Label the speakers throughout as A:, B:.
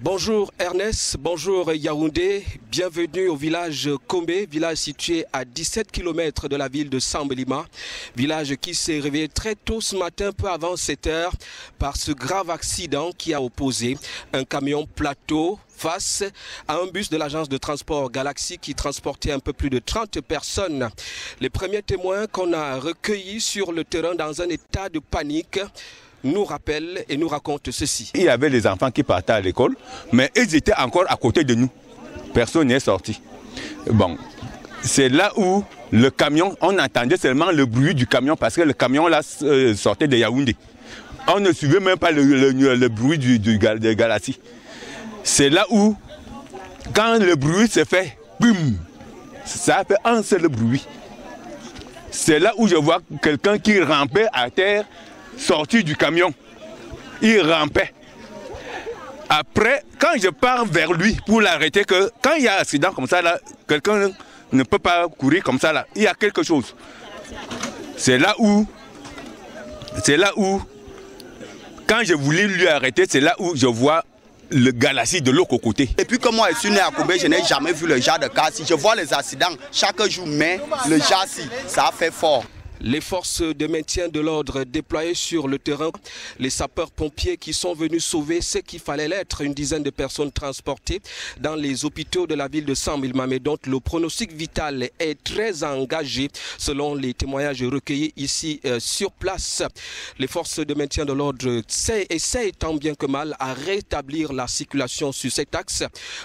A: Bonjour Ernest, bonjour Yaoundé, bienvenue au village Kombé, village situé à 17 km de la ville de Sambelima, village qui s'est réveillé très tôt ce matin, peu avant 7 heures, par ce grave accident qui a opposé un camion plateau face à un bus de l'agence de transport Galaxy qui transportait un peu plus de 30 personnes. Les premiers témoins qu'on a recueillis sur le terrain dans un état de panique nous rappelle et nous raconte ceci.
B: Il y avait des enfants qui partaient à l'école, mais ils étaient encore à côté de nous. Personne n'est sorti. Bon, c'est là où le camion, on entendait seulement le bruit du camion parce que le camion là sortait de Yaoundé. On ne suivait même pas le bruit de Galaxy. C'est là où, quand le bruit se fait, boum, ça fait un seul bruit. C'est là où je vois quelqu'un qui rampait à terre, sorti du camion. Il rampait. Après, quand je pars vers lui pour l'arrêter, que quand il y a un accident comme ça, là, quelqu'un ne peut pas courir comme ça, là. Il y a quelque chose. C'est là où, quand je voulais lui arrêter, c'est là où je vois le Galaxy de l'autre côté.
C: Et puis comme moi je suis né à Kombé, je n'ai jamais vu le genre de cas. Si je vois les accidents chaque jour, mais le genre ci, ça a fait fort.
A: Les forces de maintien de l'ordre déployées sur le terrain, les sapeurs-pompiers qui sont venus sauver ce qu'il fallait l'être, une dizaine de personnes transportées dans les hôpitaux de la ville de Sambelima, mais dont le pronostic vital est très engagé selon les témoignages recueillis ici sur place. Les forces de maintien de l'ordre essayent tant bien que mal à rétablir la circulation sur cet axe.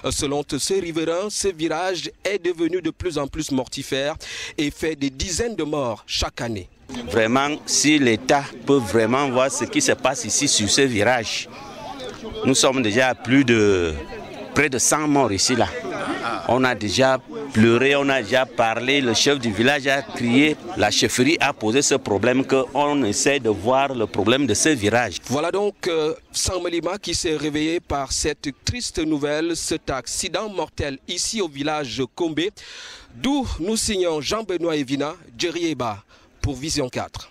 A: Selon ce riverain, ce virage est devenu de plus en plus mortifère et fait des dizaines de morts chaque année.
D: Vraiment, si l'État peut vraiment voir ce qui se passe ici sur ce virage, nous sommes déjà à près de 100 morts ici là. On a déjà pleuré, on a déjà parlé, le chef du village a crié, la chefferie a posé ce problème qu'on essaie de voir le problème de ce virage.
A: Voilà donc Sambelima qui s'est réveillé par cette triste nouvelle, cet accident mortel ici au village Kombé, d'où nous signons Jean-Benoît Evina, Djerieba pour Vision 4.